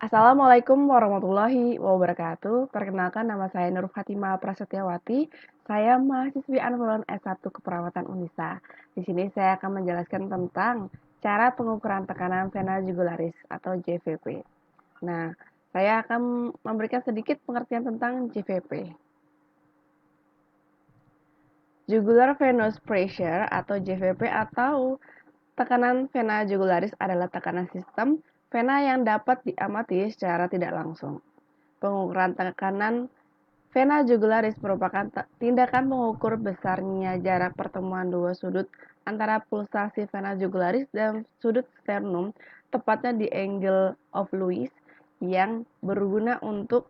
Assalamualaikum warahmatullahi wabarakatuh. Perkenalkan nama saya Nur Fatimah Prasetyawati. Saya mahasiswi Andalan S1 Keperawatan Unisa. Di sini saya akan menjelaskan tentang cara pengukuran tekanan vena jugularis atau JVP. Nah, saya akan memberikan sedikit pengertian tentang JVP. Jugular venous pressure atau JVP atau tekanan vena jugularis adalah tekanan sistem vena yang dapat diamati secara tidak langsung. Pengukuran tekanan vena jugularis merupakan tindakan mengukur besarnya jarak pertemuan dua sudut antara pulsasi vena jugularis dan sudut sternum, tepatnya di angle of Lewis, yang berguna untuk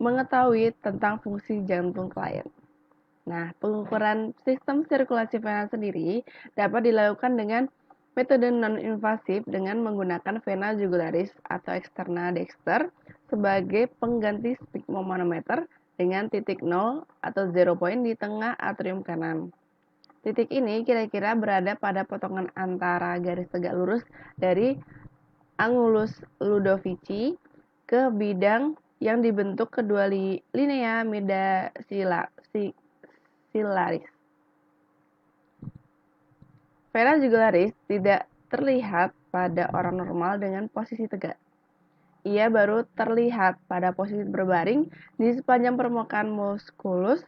mengetahui tentang fungsi jantung klien. Nah, pengukuran sistem sirkulasi vena sendiri dapat dilakukan dengan metode non-invasif dengan menggunakan vena jugularis atau externa dexter sebagai pengganti sphygmomanometer dengan titik 0 atau 0 point di tengah atrium kanan. Titik ini kira-kira berada pada potongan antara garis tegak lurus dari angulus Ludovici ke bidang yang dibentuk kedua linea midasillaris. Vena jugularis tidak terlihat pada orang normal dengan posisi tegak. Ia baru terlihat pada posisi berbaring di sepanjang permukaan musculus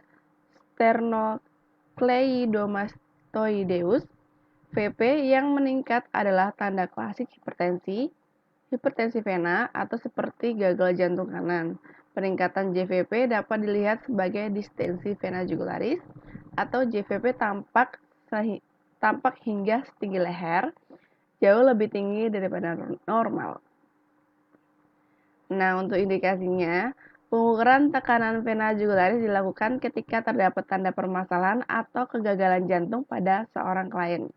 sternocleidomastoideus. VP yang meningkat adalah tanda klasik hipertensi vena atau seperti gagal jantung kanan. Peningkatan JVP dapat dilihat sebagai distensi vena jugularis atau JVP tampak hingga setinggi leher, jauh lebih tinggi daripada normal. Nah, untuk indikasinya, pengukuran tekanan vena jugularis dilakukan ketika terdapat tanda permasalahan atau kegagalan jantung pada seorang klien,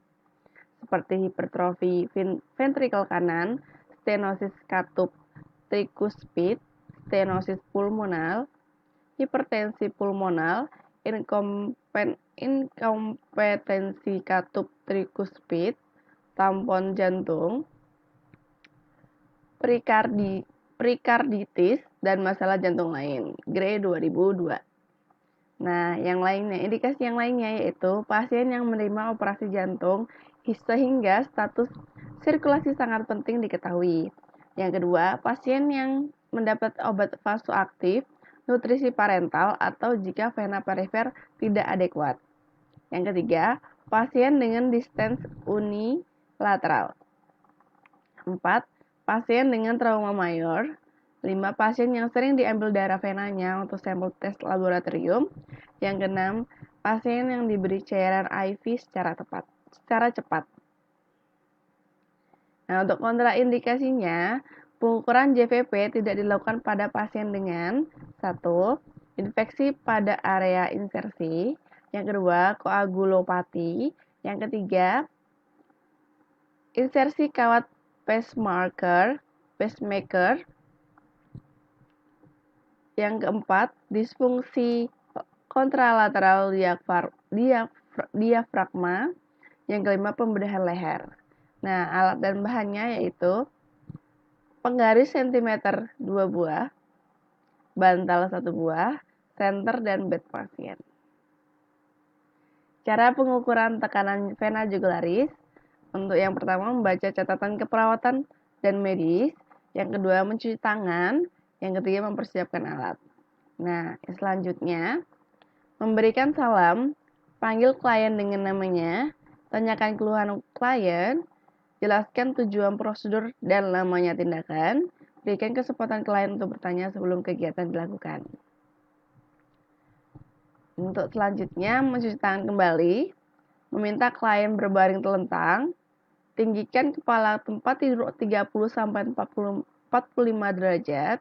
seperti hipertrofi ventrikel kanan, stenosis katup trikuspid, stenosis pulmonal, hipertensi pulmonal, inkompetensi katup trikuspid, tampon jantung, perikarditis, dan masalah jantung lain. Gray 2002. Nah, indikasi yang lainnya yaitu pasien yang menerima operasi jantung sehingga status sirkulasi sangat penting diketahui. Yang kedua, pasien yang mendapat obat vasoaktif, nutrisi parental, atau jika vena perifer tidak adekuat. Yang ketiga, pasien dengan distens unilateral. 4. Pasien dengan trauma mayor. 5. Pasien yang sering diambil darah venanya untuk sampel tes laboratorium. Yang keenam, pasien yang diberi cairan IV secara cepat. Nah, untuk kontraindikasinya, pengukuran JVP tidak dilakukan pada pasien dengan 1. Infeksi pada area insersi. Yang kedua, koagulopati. Yang ketiga, insersi kawat pacemaker. Yang keempat, disfungsi kontralateral diafragma. Yang kelima, pembedahan leher. Nah, alat dan bahannya yaitu penggaris cm 2 buah, bantal 1 buah, senter, dan bed pasien. Cara pengukuran tekanan vena jugularis. Untuk yang pertama, membaca catatan keperawatan dan medis. Yang kedua, mencuci tangan. Yang ketiga, mempersiapkan alat. Nah, selanjutnya, memberikan salam, panggil klien dengan namanya, tanyakan keluhan klien, jelaskan tujuan prosedur dan lamanya tindakan, berikan kesempatan klien untuk bertanya sebelum kegiatan dilakukan. Untuk selanjutnya, mencuci tangan kembali, meminta klien berbaring telentang, tinggikan kepala tempat tidur 30-45 derajat,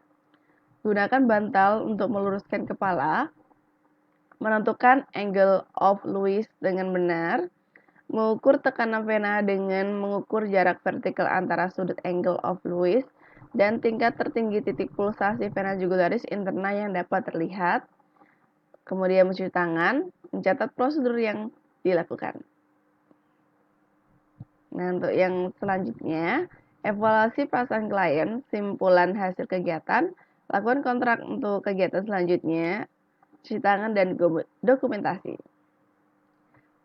gunakan bantal untuk meluruskan kepala, menentukan angle of Lewis dengan benar, mengukur tekanan vena dengan mengukur jarak vertikal antara sudut angle of Lewis dan tingkat tertinggi titik pulsasi vena jugularis interna yang dapat terlihat, kemudian mencuci tangan, mencatat prosedur yang dilakukan. Nah, untuk yang selanjutnya, Evaluasi perasaan klien, simpulan hasil kegiatan, lakukan kontrak untuk kegiatan selanjutnya, cuci tangan, dan dokumentasi.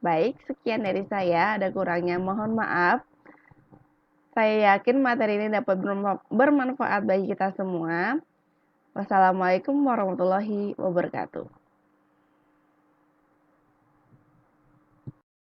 Baik, sekian dari saya. Ada kurangnya mohon maaf. Saya yakin materi ini dapat bermanfaat bagi kita semua. Wassalamualaikum warahmatullahi wabarakatuh.